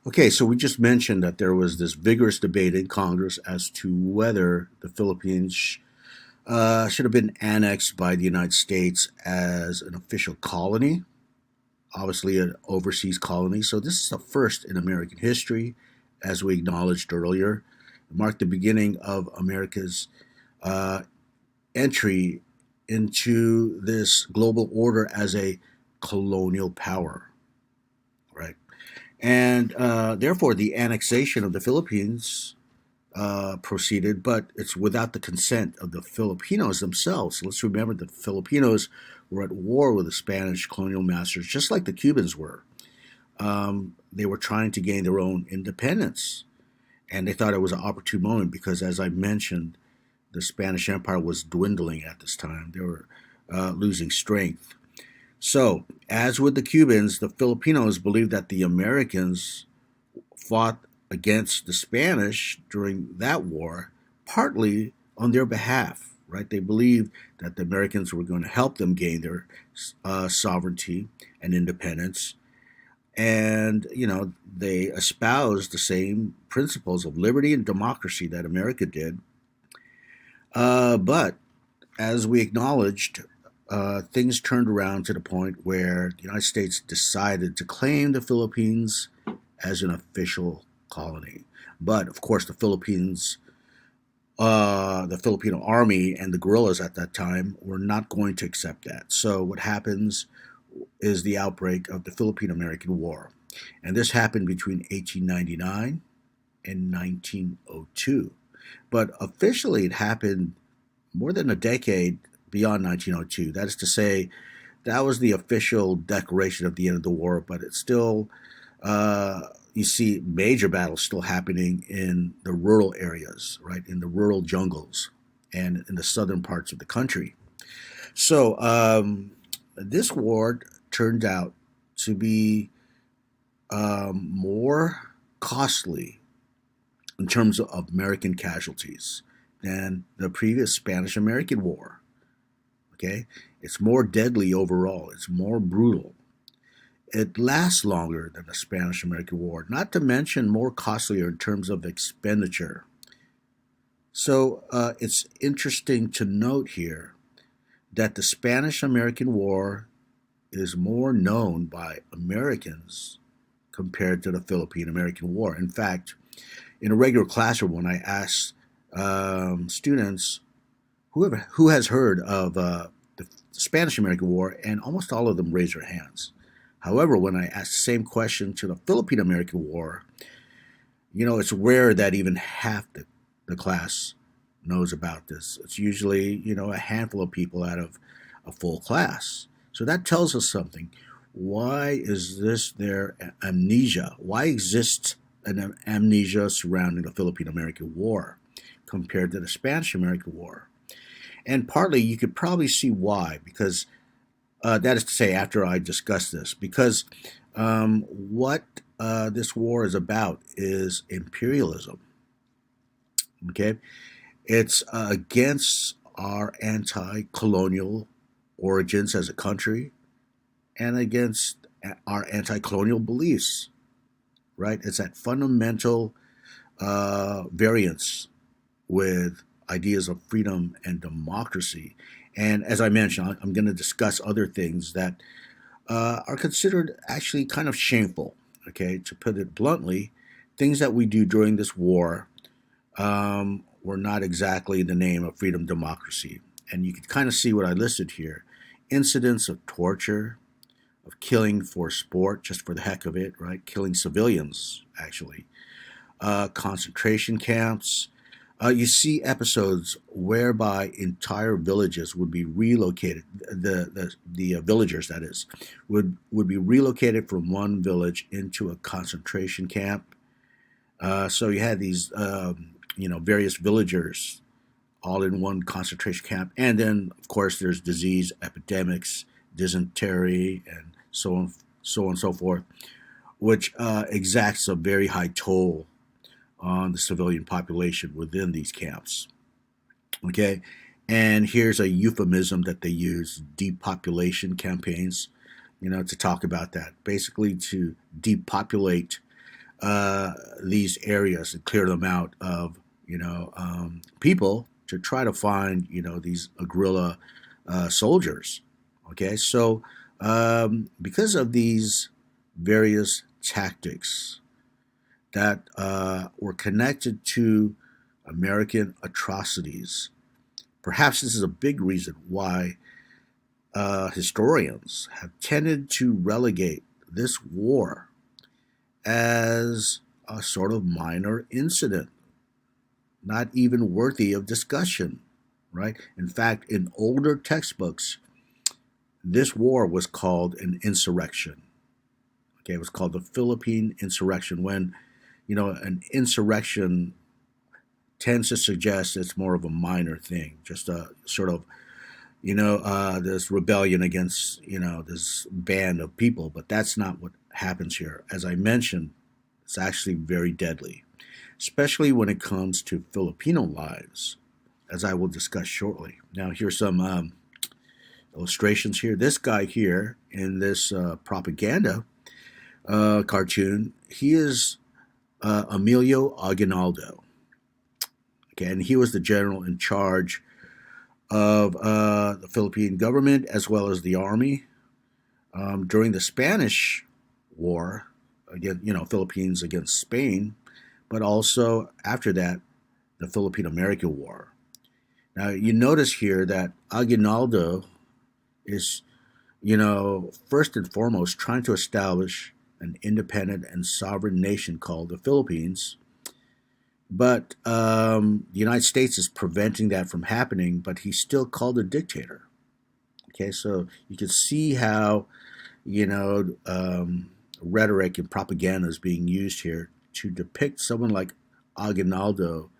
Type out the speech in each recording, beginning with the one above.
Okay, so we just mentioned that there was this vigorous debate in Congress as to whether the Philippines should have been annexed by the United States as an official colony, obviously an overseas colony. So this is the first in American history, as we acknowledged earlier. It marked the beginning of America's uh, entry into this global order as a colonial power, right? And therefore, the annexation of the Philippines proceeded, but it's without the consent of the Filipinos themselves. Let's remember that the Filipinos were at war with the Spanish colonial masters, just like the Cubans were. They were trying to gain their own independence, and they thought it was an opportune moment because, as I mentioned, the Spanish Empire was dwindling at this time. They were losing strength. So, as with the Cubans, the Filipinos believed that the Americans fought against the Spanish during that war, partly on their behalf, right? They believed that the Americans were going to help them gain their sovereignty and independence. And, they espoused the same principles of liberty and democracy that America did. But as we acknowledged, things turned around to the point where the United States decided to claim the Philippines as an official colony. But of course, the Filipino army and the guerrillas at that time were not going to accept that. So what happens is the outbreak of the Philippine-American War, and this happened between 1899 and 1902. But officially, it happened more than a decade beyond 1902. That is to say, that was the official declaration of the end of the war, but it's still, you see major battles still happening in the rural areas, right, in the rural jungles and in the southern parts of the country. So this war turned out to be more costly in terms of American casualties than the previous Spanish American War. Okay, it's more deadly overall. It's more brutal. It lasts longer than the Spanish American War, not to mention more costlier in terms of expenditure. So it's interesting to note here that the Spanish American War is more known by Americans compared to the Philippine American War. In fact, in a regular classroom, when I asked students who has heard of the Spanish American War, and almost all of them raise their hands. However, when I ask the same question to the Philippine American War, it's rare that even half the class knows about this. It's usually, a handful of people out of a full class. So that tells us something. Why is this their amnesia? Why exists an amnesia surrounding the Philippine American War compared to the Spanish American War? And partly you could probably see why, because that is to say, after I discuss this, because what this war is about is imperialism. Okay, it's against our anti-colonial origins as a country and against our anti-colonial beliefs. Right, it's that fundamental variance with ideas of freedom and democracy. And as I mentioned, I'm going to discuss other things that are considered actually kind of shameful. Okay, to put it bluntly, things that we do during this war were not exactly in the name of freedom democracy. And you can kind of see what I listed here: incidents of torture, of killing for sport, just for the heck of it, right? Killing civilians, actually, concentration camps. You see episodes whereby entire villages would be relocated. The villagers, that is, would be relocated from one village into a concentration camp. So you had these, various villagers all in one concentration camp, and then of course there's disease epidemics, dysentery, and so on and so forth, which exacts a very high toll on the civilian population within these camps. Okay, and here's a euphemism that they use: depopulation campaigns. To talk about that, basically to depopulate uh, these areas and clear them out of people to try to find these guerrilla soldiers. Okay, so because of these various tactics that were connected to American atrocities, perhaps this is a big reason why historians have tended to relegate this war as a sort of minor incident, not even worthy of discussion, right? In fact, in older textbooks, this war was called an insurrection. Okay, it was called the Philippine insurrection. When an insurrection tends to suggest it's more of a minor thing, just a sort of this rebellion against this band of people. But that's not what happens here. As I mentioned, it's actually very deadly, especially when it comes to Filipino lives, as I will discuss shortly. Now, here's some illustrations here. This guy here in this propaganda cartoon, he is Emilio Aguinaldo. Okay, and he was the general in charge of the Philippine government as well as the army during the Spanish War, again, Philippines against Spain, but also after that, the Philippine-American War. Now, you notice here that Aguinaldo is, first and foremost trying to establish an independent and sovereign nation called the Philippines. But the United States is preventing that from happening, but he's still called a dictator. Okay, so you can see how, rhetoric and propaganda is being used here to depict someone like Aguinaldo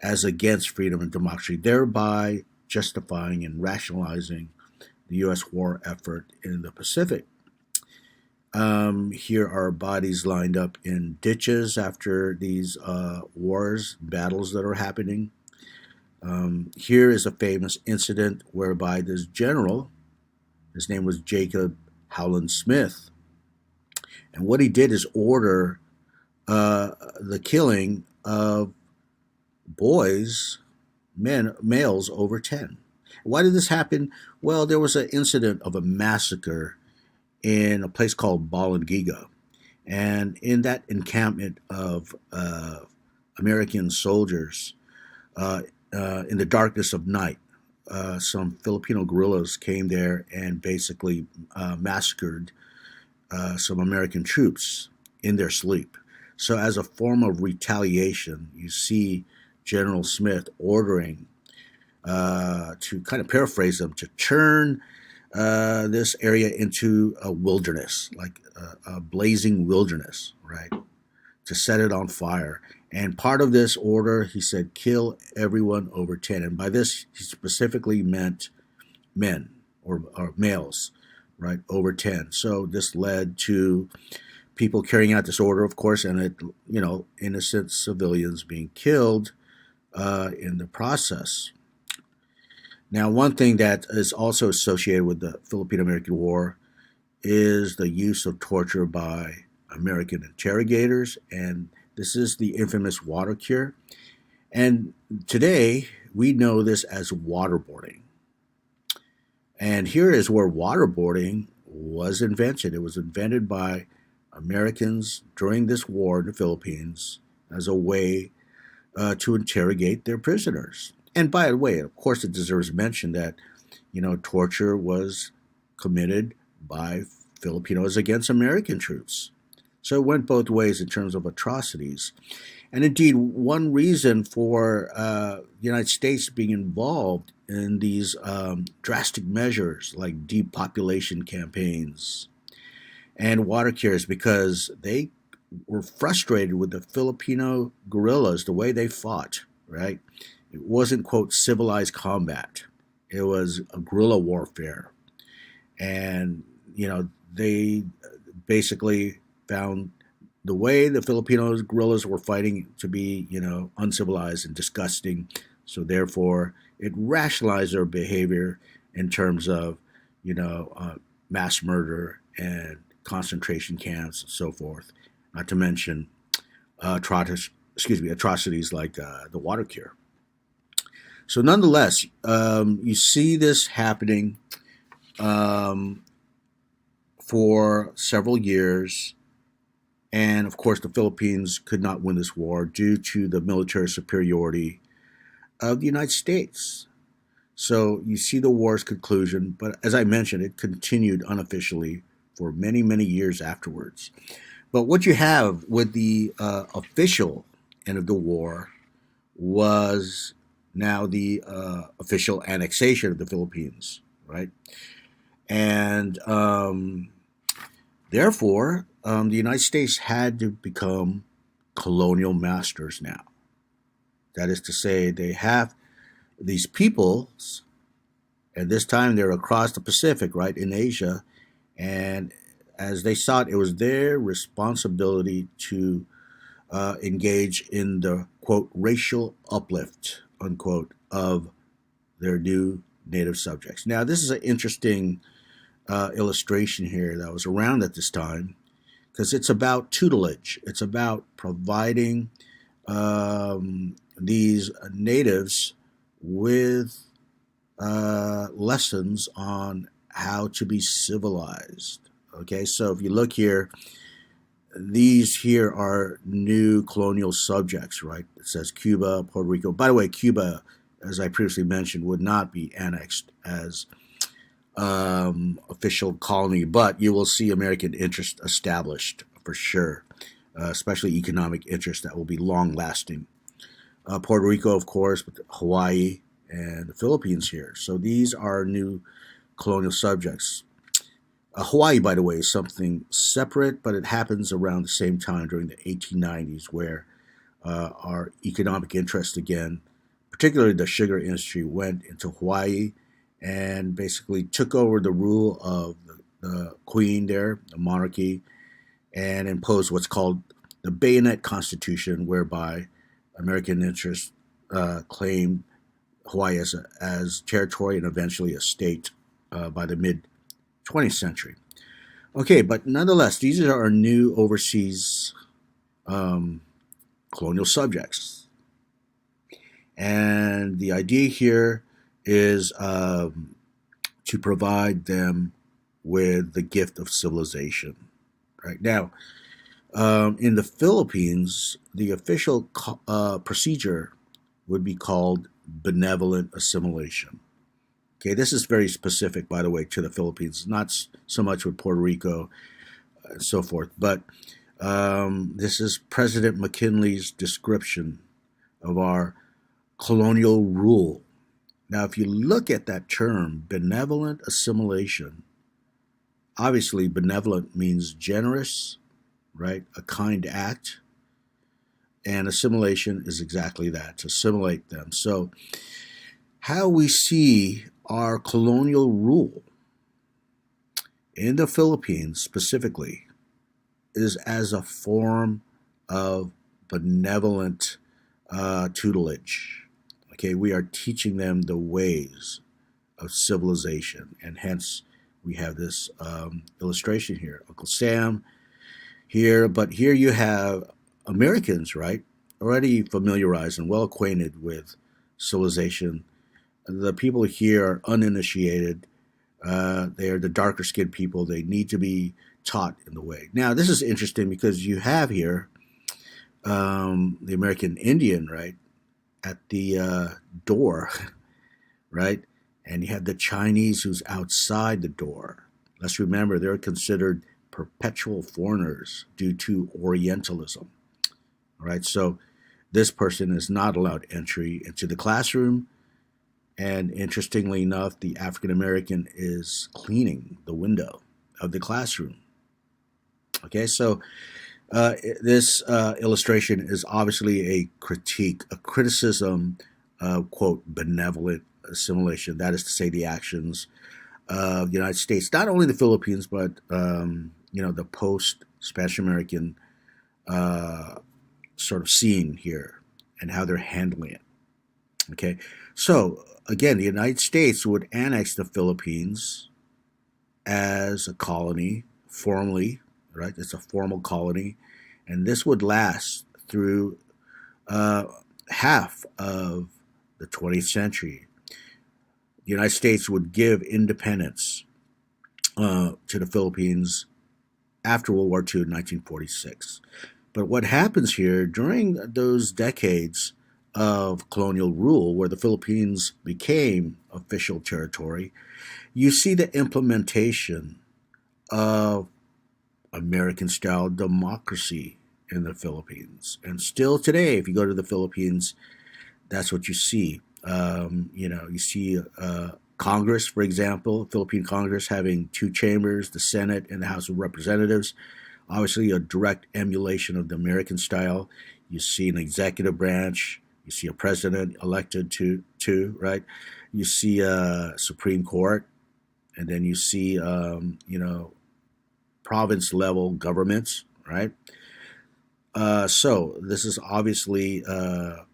as against freedom and democracy, thereby justifying and rationalizing the U.S. war effort in the Pacific. Here are bodies lined up in ditches after these battles that are happening. Here is a famous incident whereby this general, his name was Jacob Howland Smith, and what he did is order the killing of males over 10. Why did this happen? Well, there was an incident of a massacre in a place called Balangiga. And in that encampment of American soldiers, in the darkness of night, some Filipino guerrillas came there and basically massacred some American troops in their sleep. So as a form of retaliation, you see General Smith ordering, to kind of paraphrase them, to turn this area into a wilderness, like a blazing wilderness, right? To set it on fire. And part of this order, he said, kill everyone over 10. And by this, he specifically meant men or males, right, over 10. So this led to people carrying out this order, of course, and innocent civilians being killed in the process. Now, one thing that is also associated with the Philippine-American War is the use of torture by American interrogators, and this is the infamous water cure. And today, we know this as waterboarding. And here is where waterboarding was invented. It was invented by Americans during this war in the Philippines as a way to interrogate their prisoners. And by the way, of course, it deserves mention that, torture was committed by Filipinos against American troops. So it went both ways in terms of atrocities. And indeed, one reason for the United States being involved in these drastic measures like depopulation campaigns and water cures, because they were frustrated with the Filipino guerrillas, the way they fought, right? It wasn't, quote, civilized combat. It was a guerrilla warfare. And, they basically found the way the Filipino guerrillas were fighting to be, uncivilized and disgusting. So therefore, it rationalized their behavior in terms of, mass murder and concentration camps and so forth. Not to mention, atrocities like the water cure. So, nonetheless, you see this happening um, for several years. And of course, the Philippines could not win this war due to the military superiority of the United States. So you see the war's conclusion, but as I mentioned, it continued unofficially for many, many years afterwards. But what you have with the official end of the war was now the official annexation of the Philippines, right? And therefore, the United States had to become colonial masters now. That is to say, they have these peoples, and this time they're across the Pacific, right, in Asia. And as they saw it, it was their responsibility to engage in the, quote, racial uplift, unquote, of their new native subjects. Now, this is an interesting illustration here that was around at this time because it's about tutelage. It's about providing these natives with lessons on how to be civilized. Okay, so if you look here, these here are new colonial subjects, right? It says Cuba, Puerto Rico. By the way, Cuba, as I previously mentioned, would not be annexed as official colony, but you will see American interest established for sure, especially economic interest that will be long lasting. Puerto Rico, of course, with Hawaii and the Philippines here. So these are new colonial subjects. Hawaii, by the way, is something separate, but it happens around the same time during the 1890s, where our economic interest again, particularly the sugar industry, went into Hawaii and basically took over the rule of the queen there, the monarchy, and imposed what's called the Bayonet Constitution, whereby American interests claimed Hawaii as territory and eventually a state by the mid 20th century. Okay, but nonetheless, these are our new overseas um, colonial subjects. And the idea here is to provide them with the gift of civilization. Right now, in the Philippines, the official procedure would be called benevolent assimilation. Okay, this is very specific, by the way, to the Philippines, not so much with Puerto Rico and so forth, but this is President McKinley's description of our colonial rule. Now, if you look at that term, benevolent assimilation, obviously benevolent means generous, right? A kind act. And assimilation is exactly that, to assimilate them. So, how we see our colonial rule in the Philippines specifically is as a form of benevolent tutelage. Okay, we are teaching them the ways of civilization, and hence we have this illustration here. Uncle Sam here, but here you have Americans, right, already familiarized and well acquainted with civilization. The people here are uninitiated. They are the darker skinned people. They need to be taught in the way. Now, this is interesting because you have here the American Indian, right, at the door, right? And you have the Chinese who's outside the door. Let's remember they're considered perpetual foreigners due to Orientalism, right? So this person is not allowed entry into the classroom. And interestingly enough, the African American is cleaning the window of the classroom. Okay, so this illustration is obviously a critique, a criticism of, quote, benevolent assimilation. That is to say, the actions of the United States, not only the Philippines, but the post-Spanish American sort of scene here and how they're handling it. Okay, so again, the United States would annex the Philippines as a colony formally, right? It's a formal colony, and this would last through uh, half of the 20th century. The United States would give independence to the Philippines after World War II in 1946. But what happens here during those decades of colonial rule, where the Philippines became official territory, you see the implementation of American style democracy in the Philippines. And still today, if you go to the Philippines, that's what you see. You see Congress, for example, Philippine Congress having two chambers, the Senate and the House of Representatives. Obviously, a direct emulation of the American style. You see an executive branch. You see a president elected to right. You see a Supreme Court, and then you see province level governments, right? So this is obviously the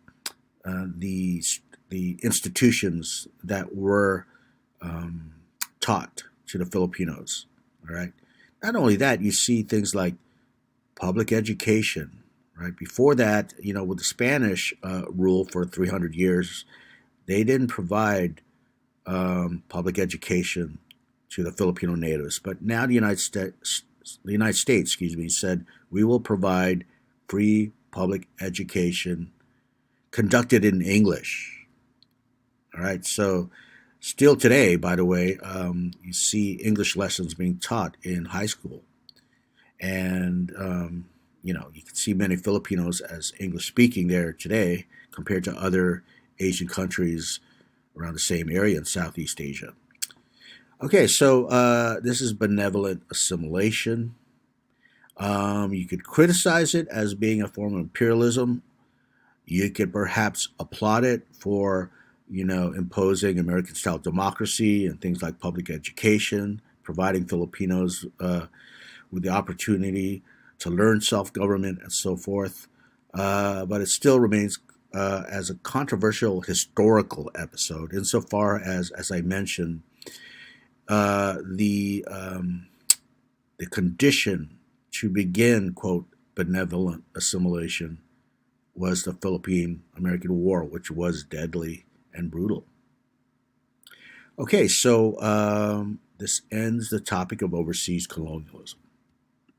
institutions that were taught to the Filipinos. All right. Not only that, you see things like public education. Right before that, with the Spanish rule for 300 years, they didn't provide public education to the Filipino natives. But now the United States, excuse me, said we will provide free public education conducted in English. All right, so still today, by the way, you see English lessons being taught in high school, and you can see many Filipinos as English speaking there today compared to other Asian countries around the same area in Southeast Asia. Okay, so this is benevolent assimilation. You could criticize it as being a form of imperialism. You could perhaps applaud it for, imposing American style democracy and things like public education, providing Filipinos with the opportunity to learn self government and so forth. But it still remains as a controversial historical episode, insofar as I mentioned, the condition to begin, quote, benevolent assimilation was the Philippine American War, which was deadly and brutal. Okay, so this ends the topic of overseas colonialism.